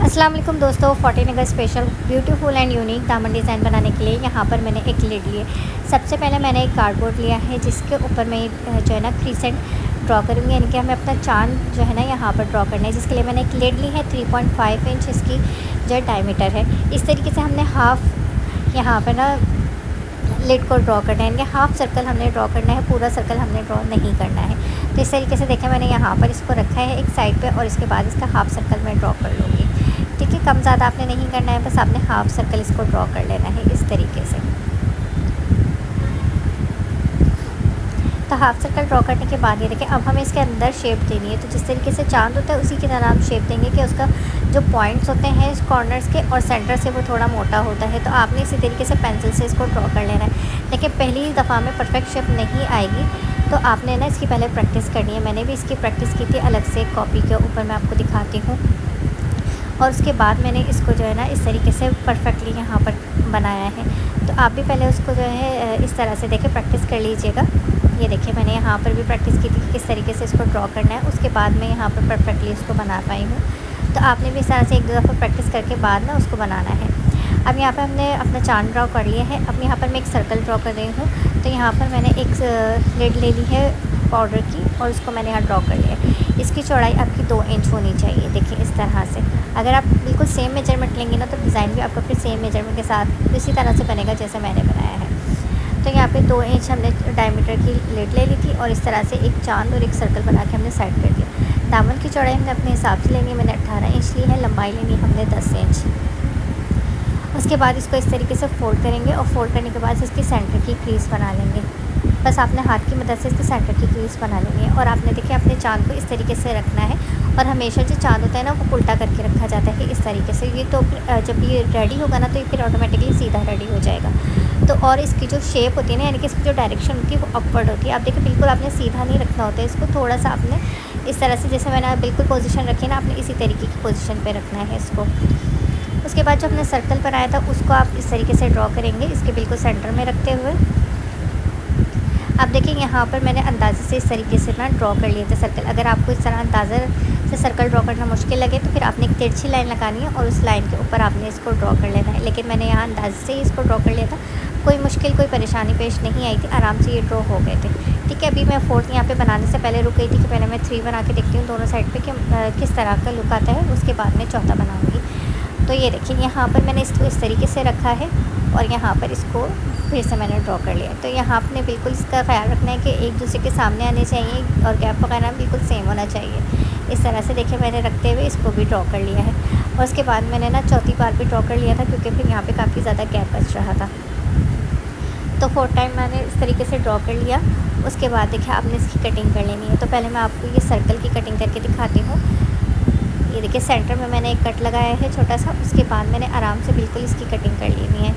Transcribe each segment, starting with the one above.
अस्सलाम वालेकुम दोस्तों, 14 अगस्त स्पेशल ब्यूटीफुल एंड यूनिक दामन डिज़ाइन बनाने के लिए यहाँ पर मैंने एक लिड लिए। सबसे पहले मैंने एक कार्डबोर्ड लिया है जिसके ऊपर मैं जो है ना क्रीसेंट ड्रॉ करूँगी, यानी कि हमें अपना चांद जो है ना यहाँ पर ड्रॉ करना है। जिसके लिए मैंने एक लिड ली है, 3.5 इंच इसकी जो डायमीटर है। इस तरीके से हमने हाफ़ यहाँ पर ना लिड को ड्रॉ करना है, यानी कि हाफ़ सर्कल हमने ड्रॉ करना है, पूरा सर्कल हमने ड्रॉ नहीं करना है। तो इस तरीके से देखें, मैंने यहाँ पर इसको रखा है एक साइड पे और इसके बाद इसका हाफ़ सर्कल मैं ड्रॉ कर लूँगी। ठीक है, कम ज़्यादा आपने नहीं करना है, बस आपने हाफ़ सर्कल इसको ड्रॉ कर लेना है इस तरीके से। तो हाफ़ सर्कल ड्रॉ करने के बाद ये देखिए, अब हमें इसके अंदर शेप देनी है। तो जिस तरीके से चांद होता है उसी की तरह हम शेप देंगे कि उसका जो पॉइंट्स होते हैं कॉर्नर्स के और सेंटर से वो थोड़ा मोटा होता है। तो आपने इसी तरीके से पेंसिल से इसको ड्रॉ कर लेना है। लेकिन पहली दफ़ा में परफेक्ट शेप नहीं आएगी, तो आपने ना इसकी पहले प्रैक्टिस करनी है। मैंने भी इसकी प्रैक्टिस की थी अलग से कॉपी के ऊपर, मैं आपको दिखाती हूँ। और उसके बाद मैंने इसको जो है ना इस तरीके से परफेक्टली यहाँ पर बनाया है। तो आप भी पहले उसको जो है इस तरह से देखें, प्रैक्टिस कर लीजिएगा। ये देखिए, मैंने यहाँ पर भी प्रैक्टिस की थी कि किस तरीके से इसको ड्रॉ करना है। उसके बाद मैं यहाँ पर परफेक्टली इसको बना पाई हूँ। तो आपने भी इस तरह से एक दो दफ़ा प्रैक्टिस करके बाद ना उसको बनाना है। अब यहाँ पर हमने अपना चांद ड्रॉ कर लिया है। अब यहाँ पर मैं एक सर्कल ड्रॉ कर रही हूँ। तो यहाँ पर मैंने एक लिड ले ली है पाउडर की और उसको मैंने यहाँ ड्रॉ कर लिया है। इसकी चौड़ाई आपकी 2 इंच होनी चाहिए। देखिए इस तरह से, अगर आप बिल्कुल सेम मेजरमेंट लेंगे ना तो डिज़ाइन भी आपका फिर सेम मेजरमेंट के साथ इसी तरह से बनेगा जैसे मैंने बनाया है। तो यहाँ पे 2 इंच हमने डायमीटर की लिड ले ली थी और इस तरह से एक चांद और एक सर्कल बना के हमने साइड कर दिया। दामन की चौड़ाई हमने अपने हिसाब से लेनी है। मैंने 18 इंच ली है, लंबाई लेनी है हमने 10 इंच। उसके बाद इसको इस तरीके से फोल्ड करेंगे और फोल्ड करने के बाद इसकी सेंटर की क्रीज़ बना लेंगे। बस आपने हाथ की मदद से इसके सेंटर की क्रीज़ बना लेनी है। और आपने देखिए अपने चांद को इस तरीके से रखना है। और हमेशा जो चांद होता है ना वो उल्टा करके रखा जाता है इस तरीके से। ये तो जब ये रेडी होगा ना तो ये फिर ऑटोमेटिकली सीधा रेडी हो जाएगा। तो और इसकी जो शेप होती है ना, यानी कि इसकी जो डायरेक्शन होती है वो अपवर्ड होती है। आप देखिए बिल्कुल आपने सीधा नहीं रखना होता है इसको, थोड़ा सा आपने इस तरह से, जैसे मैंने बिल्कुल पोजीशन रखी ना, आपने इसी तरीके की पोजीशन पे रखना है इसको। उसके बाद जो हमने सर्कल बनाया था उसको आप इस तरीके से ड्रॉ करेंगे, इसके बिल्कुल सेंटर में रखते हुए। अब देखिए यहाँ पर मैंने अंदाजे से इस तरीके से ना ड्रॉ कर लिए थे सर्कल। अगर आपको इस तरह अंदाज़ा से सर्कल ड्रॉ करना मुश्किल लगे तो फिर आपने एक तिरछी लाइन लगानी है और उस लाइन के ऊपर आपने इसको ड्रॉ कर लेना है। लेकिन मैंने यहाँ अंदाजे से ही इसको ड्रॉ कर लिया था, कोई मुश्किल कोई परेशानी पेश नहीं आई थी, आराम से ये ड्रॉ हो गए थे। ठीक है, अभी मैं 4th यहाँ पे बनाने से पहले रुक गई थी कि पहले मैं 3 बना के देखती हूँ दोनों साइड पे कि किस तरह का लुक आता है। उसके बाद मैं चौथा बनाऊँगी। तो ये देखिए यहाँ पर मैंने इसको इस तरीके से रखा है और यहाँ पर इसको फिर से मैंने ड्रॉ कर लिया। तो यहाँ आपने बिल्कुल इसका ख्याल रखना है कि एक दूसरे के सामने आने चाहिए और गैप वगैरह बिल्कुल सेम होना चाहिए। इस तरह से देखिए मैंने रखते हुए इसको भी ड्रॉ कर लिया है। और उसके बाद मैंने ना चौथी बार भी ड्रॉ कर लिया था क्योंकि फिर यहाँ पे काफ़ी ज़्यादा गैप बच रहा था। तो 4th टाइम मैंने इस तरीके से ड्रॉ कर लिया। उसके बाद देखिए आपने इसकी कटिंग कर लेनी है। तो पहले मैं आपको ये सर्कल की कटिंग करके दिखाती हूँ। ये देखिए सेंटर में मैंने एक कट लगाया है छोटा सा। उसके बाद मैंने आराम से बिल्कुल इसकी कटिंग कर लेनी है।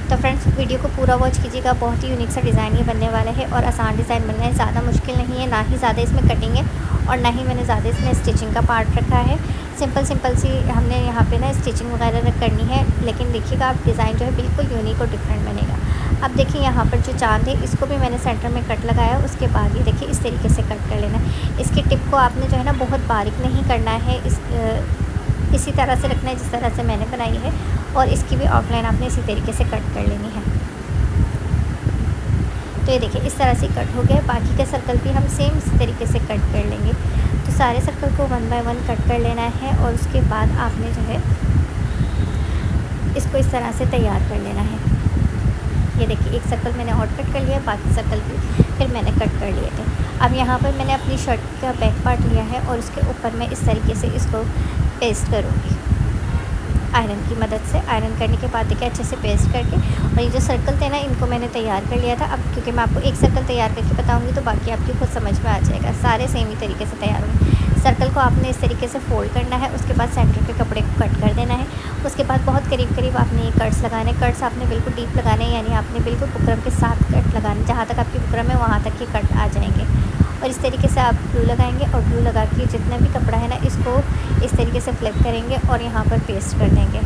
तो फ्रेंड्स वीडियो को पूरा वॉच कीजिएगा, बहुत ही यूनिक सा डिज़ाइन ये बनने वाला है और आसान डिज़ाइन बनना है। ज़्यादा मुश्किल नहीं है, ना ही ज़्यादा इसमें कटिंग है और ना ही मैंने ज़्यादा इसमें स्टिचिंग का पार्ट रखा है। सिंपल सी हमने यहाँ पे ना स्टिचिंग वगैरह करनी है, लेकिन देखिएगा आप डिज़ाइन जो है बिल्कुल यूनिक और डिफरेंट बनेगा। अब देखिए यहाँ पर जो चांद है इसको भी मैंने सेंटर में कट लगाया। उसके बाद ये देखिए इस तरीके से कट कर लेना है। इसकी टिप को आपने जो है ना बहुत बारीक नहीं करना है, इसी तरह से रखना है जिस तरह से मैंने बनाई है। और इसकी भी आउटलाइन आपने इसी तरीके से कट कर लेनी है। तो ये देखिए इस तरह से कट हो गया। बाकी के सर्कल भी हम सेम इस तरीके से कट कर लेंगे। तो सारे सर्कल को 1 बाय 1 कट कर लेना है और उसके बाद आपने जो है इसको इस तरह से तैयार कर लेना है। ये देखिए एक सर्कल मैंने और कट कर लिया, बाकी सर्कल भी फिर मैंने कट कर लिए थे। अब यहाँ पर मैंने अपनी शर्ट का बैक पार्ट लिया है और उसके ऊपर मैं इस तरीके से इसको पेस्ट करूँगी आयरन की मदद से। आयरन करने के बाद देखिए अच्छे से पेस्ट करके, और ये जो सर्कल थे ना इनको मैंने तैयार कर लिया था। अब क्योंकि मैं आपको एक सर्कल तैयार करके बताऊंगी तो बाकी आपकी खुद समझ में आ जाएगा, सारे सेम ही तरीके से तैयार होंगे। सर्कल को आपने इस तरीके से फोल्ड करना है। उसके बाद सेंटर के कपड़े को कट कर देना है। उसके बाद बहुत करीब आपने ये कट्स लगाने। कट्स आपने बिल्कुल डीप लगाने हैं, यानी आपने बिल्कुल बुकरम के साथ कट लगाने, जहाँ तक आपकी बुकरम है वहाँ तक ये कट आ जाएंगे। और इस तरीके से आप ग्लू लगाएंगे और ग्लू लगा के जितना भी कपड़ा है ना इसको इस तरीके से फ्लिप करेंगे और यहाँ पर पेस्ट कर देंगे।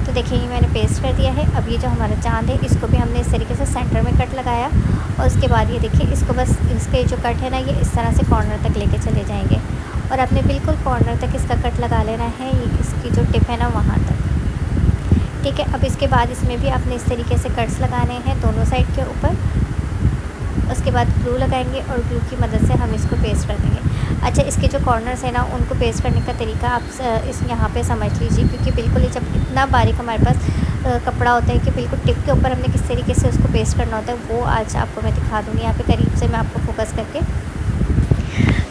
तो देखिए ये मैंने पेस्ट कर दिया है। अब ये जो हमारा चांद है इसको भी हमने इस तरीके से सेंटर में कट लगाया और उसके बाद ये देखिए इसको बस इसके जो कट है ना ये इस तरह से कॉर्नर तक लेके चले जाएंगे और आपने बिल्कुल कॉर्नर तक इसका कट लगा लेना है, इसकी जो टिप है ना वहाँ तक। ठीक है, अब इसके बाद इसमें भी आपने इस तरीके से कट्स लगाने हैं दोनों साइड के ऊपर। उसके बाद ग्लू लगाएंगे और ग्लू की मदद से हम इसको पेस्ट कर देंगे। अच्छा, इसके जो कॉर्नर्स है ना उनको पेस्ट करने का तरीका आप इस यहाँ पे समझ लीजिए, क्योंकि बिल्कुल ही जब इतना बारीक हमारे पास कपड़ा होता है कि बिल्कुल टिप के ऊपर हमने किस तरीके से उसको पेस्ट करना होता है वो आज आपको मैं दिखा दूँगी। यहाँ पे करीब से मैं आपको फोकस करके,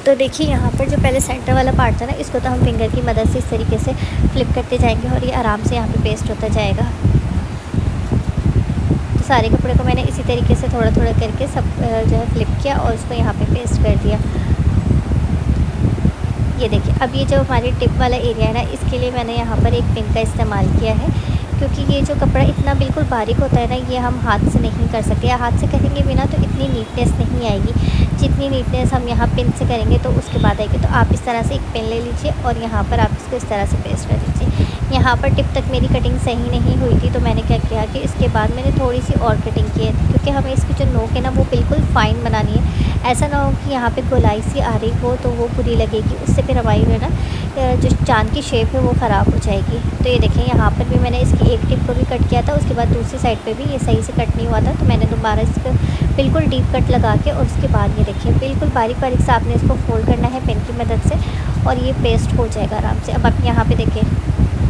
तो देखिए यहाँ पर जो पहले सेंटर वाला पार्ट था ना, इसको तो हम फिंगर की मदद से इस तरीके से फ्लिप करते जाएंगे और ये आराम से यहाँ पे पेस्ट होता जाएगा। तो सारे कपड़े को मैंने इसी तरीके से थोड़ा थोड़ा करके सब जो है फ्लिप किया और उसको यहाँ पे पेस्ट कर दिया। ये देखिए, अब ये जो हमारी टिप वाला एरिया है ना, इसके लिए मैंने यहाँ पर एक पिन का इस्तेमाल किया है, क्योंकि ये जो कपड़ा इतना बिल्कुल बारीक होता है ना, ये हम हाथ से नहीं कर सकते, या हाथ से करेंगे भी ना तो इतनी नीटनेस नहीं आएगी जितनी नीटनेस हम यहाँ पिन से करेंगे तो उसके बाद आएगी। तो आप इस तरह से एक पिन ले लीजिए और यहाँ पर आप इसको इस तरह से पेस्ट कर दीजिए। यहाँ पर टिप तक मेरी कटिंग सही नहीं हुई थी, तो मैंने क्या किया कि इसके बाद मैंने थोड़ी सी और कटिंग की है, क्योंकि हमें इसकी जो नोक है ना वो बिल्कुल फ़ाइन बनानी है। ऐसा ना हो कि यहाँ पे गोलाई सी आ रही हो तो वो बुरी लगेगी, उससे फिर हमारी जो है ना जो चाँद की शेप है वो ख़राब हो जाएगी। तो ये देखें, यहाँ पर भी मैंने इसकी एक टिप को भी कट किया था, उसके बाद दूसरी साइड पे भी ये सही से कट नहीं हुआ था, तो मैंने दोबारा इसको बिल्कुल डीप कट लगा के और उसके बाद ये देखिए बिल्कुल बारीक बारीक से आपने इसको फोल्ड करना है पेन की मदद से और ये पेस्ट हो जाएगा आराम से। अब आप यहाँ पे देखें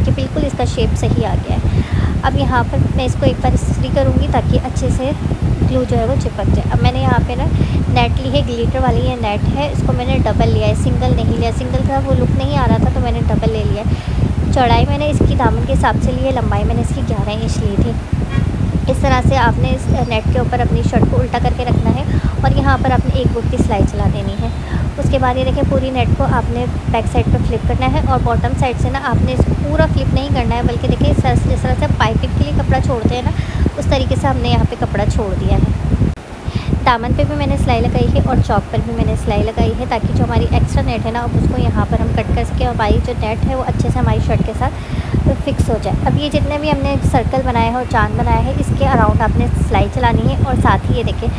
कि बिल्कुल इसका शेप सही आ गया है। अब यहाँ पर मैं इसको एक बार इस्त्री करूँगी ताकि अच्छे से ग्लू जो है वो चिपक जाए। अब मैंने यहाँ पे ना नेट ली है, ग्लिटर वाली ये नेट है, इसको मैंने डबल लिया है, सिंगल नहीं लिया। सिंगल का वो लुक नहीं आ रहा था तो मैंने डबल ले लिया है। चौड़ाई मैंने इसकी दामन के हिसाब से ली है, लंबाई मैंने इसकी 11 इंच ली थी। इस तरह से आपने इस नेट के ऊपर अपनी शर्ट को उल्टा करके रखना है और यहाँ पर आपने एक बुक की सिलाई चला देनी है। उसके बाद ये देखें, पूरी नेट को आपने बैक साइड पर फ्लिप करना है और बॉटम साइड से ना आपने इसको पूरा फ्लिप नहीं करना है, बल्कि देखिए इस तरह से पाइपिंग के लिए कपड़ा छोड़ते हैं ना, उस तरीके से हमने यहाँ पे कपड़ा छोड़ दिया है। दामन पे भी मैंने सिलाई लगाई है और चौक पर भी मैंने सिलाई लगाई है, ताकि जो हमारी एक्स्ट्रा नेट है ना अब उसको यहाँ पर हम कट कर सकें और हमारी जो नेट है वो अच्छे से हमारी शर्ट के साथ फिक्स हो जाए। अब ये जितने भी हमने सर्कल बनाया है और चांद बनाया है, इसके अराउंड आपने सिलाई चलानी है। और साथ ही ये देखिए,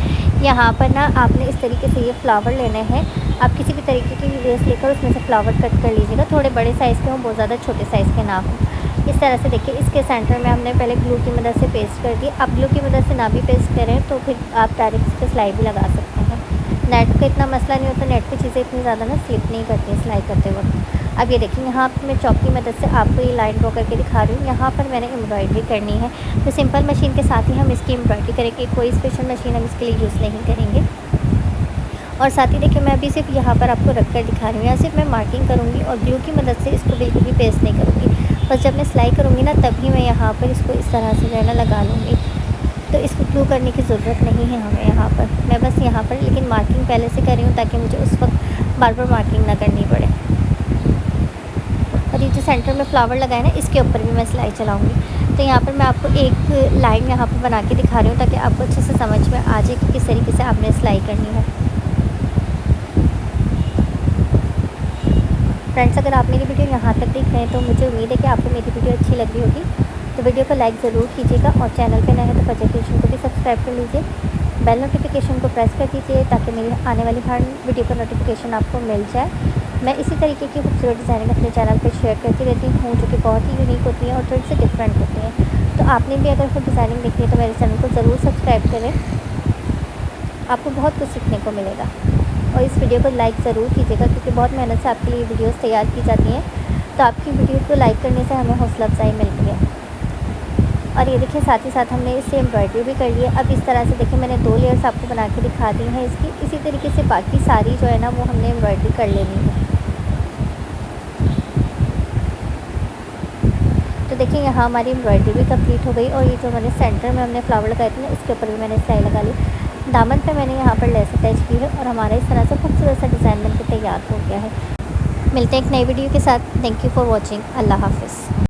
यहाँ पर ना आपने इस तरीके से ये फ्लावर लेने हैं। आप किसी भी तरीके की लेस लेकर उसमें से फ्लावर कट कर लीजिएगा, थोड़े बड़े साइज़ के हों, बहुत ज़्यादा छोटे साइज़ के ना हों। इस तरह से देखिए, इसके सेंटर में हमने पहले ग्लू की मदद से पेस्ट कर दी। आप ग्लू की मदद से ना भी पेस्ट करें तो फिर आप डायरेक्ट इस पर सिलाई भी लगा सकते हैं। नेट का इतना मसला नहीं होता, नेट की चीज़ें इतनी ज़्यादा ना स्लिप नहीं करती हैं सिलाई करते वक्त। अब ये देखिए, यहाँ पर मैं चॉक की मदद से आपको ये लाइन ड्रॉ करके दिखा रही हूँ। यहाँ पर मैंने एम्ब्रॉयडरी करनी है, तो सिंपल मशीन के साथ ही हम इसकी एम्ब्रॉयडरी करेंगे, कोई स्पेशल मशीन हम इसके लिए यूज़ नहीं करेंगे। और साथ ही देखिए, मैं अभी सिर्फ यहाँ पर आपको रख कर दिखा रही हूँ, यहाँ सिर्फ मैं मार्किंग करूँगी और ग्लू की मदद से इसको बिल्कुल भी पेस्ट नहीं करूँगी। बस जब मैं सिलाई करूँगी ना तभी मैं यहाँ पर इसको इस तरह से जो है ना लगा लूँगी, तो इसको ग्लू करने की ज़रूरत नहीं है हमें यहाँ पर। मैं बस यहाँ पर लेकिन मार्किंग पहले से कर रही हूँ ताकि मुझे उस वक्त बार बार मार्किंग ना करनी पड़े। और ये जो सेंटर में फ्लावर लगाए ना, इसके ऊपर भी मैं सिलाई चलाऊँगी। तो यहाँ पर मैं आपको एक लाइन यहाँ पर बना के दिखा रही हूँ ताकि आपको अच्छे से समझ में आ जाए कि किस तरीके से आपने सिलाई करनी है। फ्रेंड्स, अगर आप मेरी वीडियो यहाँ तक देख रहे हैं तो मुझे उम्मीद है कि आपको मेरी वीडियो अच्छी लग रही होगी। तो वीडियो को लाइक ज़रूर कीजिएगा और चैनल पे नए हैं तो फजर किचन को भी सब्सक्राइब कर लीजिए। बेल नोटिफिकेशन को प्रेस कर दीजिए ताकि मेरी आने वाली हर वीडियो का नोटिफिकेशन आपको मिल जाए। मैं इसी तरीके की खूबसूरत डिज़ाइनिंग अपने चैनल पर शेयर करती रहती हूँ, जो कि बहुत ही यूनिक होती है और थोड़ी सी डिफरेंट होती है। तो आपने भी अगर कोई डिज़ाइनिंग देखनी है तो मेरे चैनल को ज़रूर सब्सक्राइब करें, आपको बहुत कुछ सीखने को मिलेगा। और इस वीडियो को लाइक ज़रूर कीजिएगा, क्योंकि बहुत मेहनत से आपके लिए वीडियोस तैयार की जाती हैं, तो आपकी वीडियो को लाइक करने से हमें हौसला अफजाई मिलती है। और ये देखिए, साथ ही साथ हमने इससे एम्ब्रॉयडरी भी कर ली है। अब इस तरह से देखिए, मैंने 2 लेयर्स आपको बना के दिखा दी हैं इसकी। इसी तरीके से बाकी सारी जो है ना वो हमने एम्ब्रॉयडरी कर लेनी है। तो देखिए, यहाँ हमारी एम्ब्रॉयडरी भी कंप्लीट हो गई और ये जो मैंने सेंटर में हमने फ्लावर लगाए थे ना, इसके ऊपर भी मैंने सिलाई लगा ली। दामन पे मैंने यहाँ पर लेस अटैच की है और हमारा इस तरह से खूबसूरत सा डिज़ाइन बनकर तैयार हो गया है। मिलते हैं एक नई वीडियो के साथ। Thank you for watching. अल्लाह हाफ़िज़।